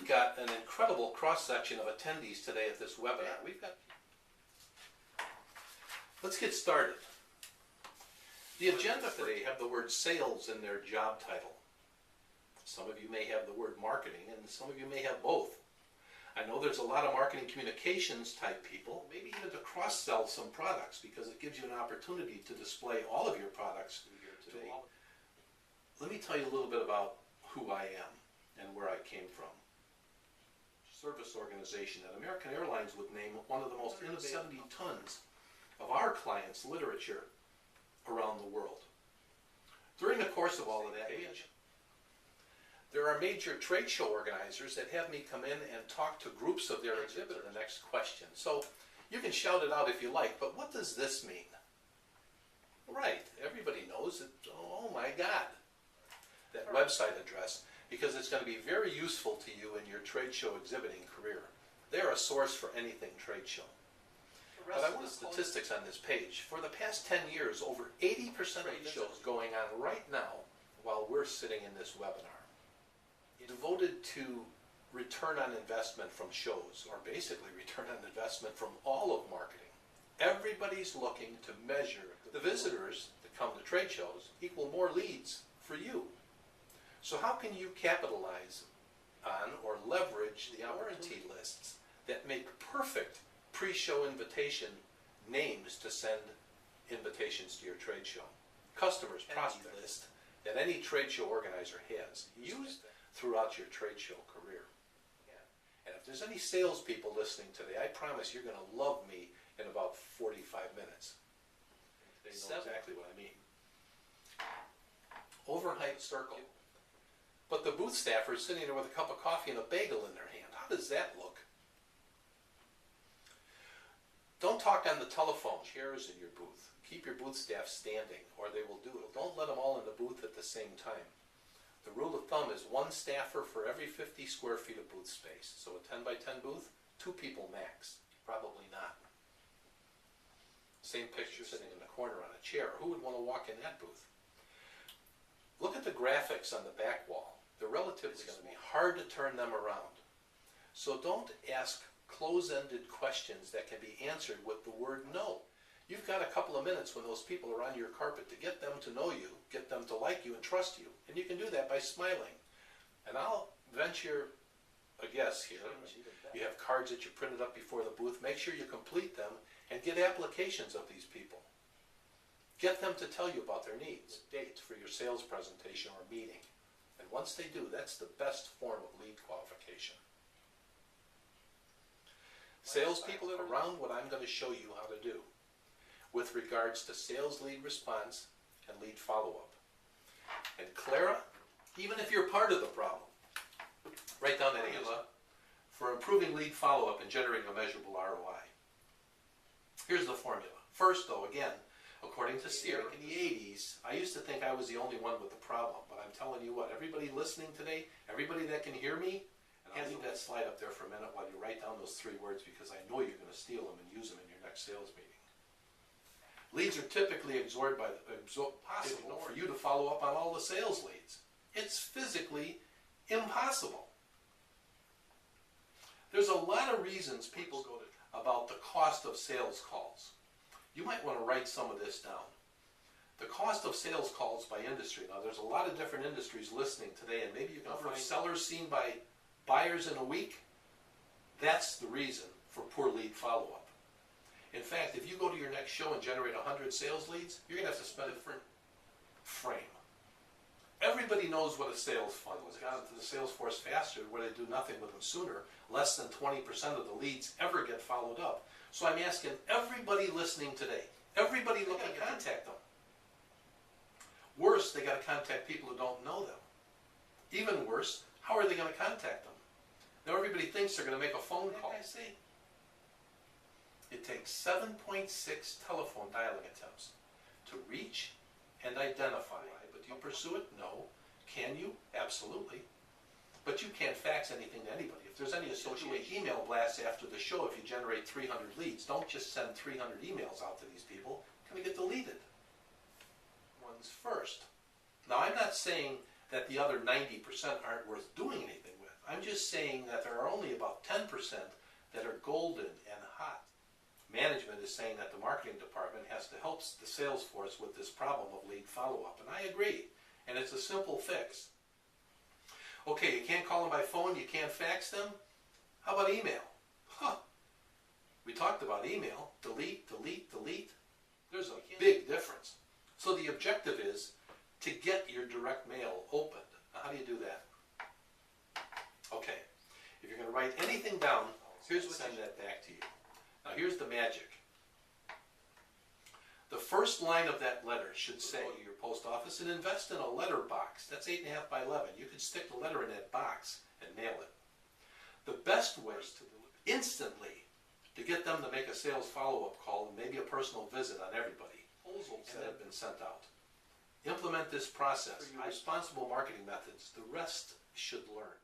got an incredible cross-section of attendees today at this webinar. Let's get started. The agenda for today have the word sales in their job title. Some of you may have the word marketing, and some of you may have both. I know there's a lot of marketing communications type people, maybe even to cross-sell some products, because it gives you an opportunity to display all of your products here today. Let me tell you a little bit about who I am and where I came from. Service organization that American Airlines would name one of the most innovative 70 tons of our clients' literature around the world. During the course of all of that, there are major trade show organizers that have me come in and talk to groups of their exhibitors. The next question. So you can shout it out if you like, but what does this mean? Right, everybody knows it. Oh my God. That website address, because it's going to be very useful to you in your trade show exhibiting career. They're a source for anything trade show. But I want the statistics on this page. For the past 10 years, over 80% of the shows going on right now while we're sitting in this webinar devoted to return on investment from shows, or basically return on investment from all of marketing. Everybody's looking to measure the visitors that come to trade shows equal more leads for you. So how can you capitalize on or leverage the warranty lists that make perfect pre-show invitation names to send invitations to your trade show? Customers prospect list that any trade show organizer has. Use them throughout your trade show career. And if there's any salespeople listening today, I promise you're going to love me in about 45 minutes. They know exactly what I mean. Overhyped circle. But the booth staffer is sitting there with a cup of coffee and a bagel in their hand. How does that look? Don't talk on the telephone. Chairs in your booth. Keep your booth staff standing, or they will do it. Don't let them all in the booth at the same time. The rule of thumb is one staffer for every 50 square feet of booth space. So a 10 by 10 booth, 2 people max. Probably not. Same picture sitting in the corner on a chair. Who would want to walk in that booth? Look at the graphics on the back wall. They're relatively going to be hard to turn them around. So don't ask close-ended questions that can be answered with the word no. You've got a couple of minutes when those people are on your carpet to get them to know you, get them to like you and trust you. And you can do that by smiling. And I'll venture a guess here. You have cards that you printed up before the booth. Make sure you complete them and get applications of these people. Get them to tell you about their needs, dates for your sales presentation or meeting. And once they do, that's the best form of lead qualification. Salespeople are around what I'm going to show you how to do with regards to sales lead response and lead follow-up. And Clara, even if you're part of the problem, write down that formula for improving lead follow-up and generating a measurable ROI. Here's the formula. First, though, again, according to Sear, in the 80s, I used to think I was the only one with the problem, but I'm telling you what, everybody listening today, everybody that can hear me, and I'll leave that slide up there for a minute while you write down those 3 words, because I know you're going to steal them and use them in your next sales meeting. Leads are typically absorbed by possible for you to follow up on all the sales leads. It's physically impossible. There's a lot of reasons people go to about the cost of sales calls. You might want to write some of this down. The cost of sales calls by industry. Now, there's a lot of different industries listening today, and maybe you can find sellers seen by buyers in a week. That's the reason for poor lead follow-up. In fact, if you go to your next show and generate 100 sales leads, you're going to have to spend a different frame. Everybody knows what a sales funnel is. Got into the sales force faster, where they do nothing with them sooner. Less than 20% of the leads ever get followed up. So I'm asking everybody listening today, everybody looking to contact them. Worse, they got to contact people who don't know them. Even worse, how are they going to contact them? Now everybody thinks they're going to make a phone call. It takes 7.6 telephone dialing attempts to reach and identify. But do you pursue it? No. Can you? Absolutely. But you can't fax anything to anybody. If there's any associated email blasts after the show, if you generate 300 leads, don't just send 300 emails out to these people. It's going to get deleted. One's first. Now, I'm not saying that the other 90% aren't worth doing anything with. I'm just saying that there are only about 10% that are golden and hot. Management is saying that the marketing department has to help the sales force with this problem of lead follow-up, and I agree. And it's a simple fix. Okay, you can't call them by phone, you can't fax them? How about email? Huh. We talked about email. Delete, delete, delete. There's a big difference. So the objective is to get your direct mail opened. Now, how do you do that? Okay, if you're going to write anything down, here's what send that back to you. Now here's the magic. The first line of that letter should say your post office and invest in a letter box. That's 8.5 by 11. You can stick the letter in that box and mail it. The best way is to instantly to get them to make a sales follow-up call and maybe a personal visit on everybody that have been sent out. Implement this process. Responsible marketing methods. The rest should learn.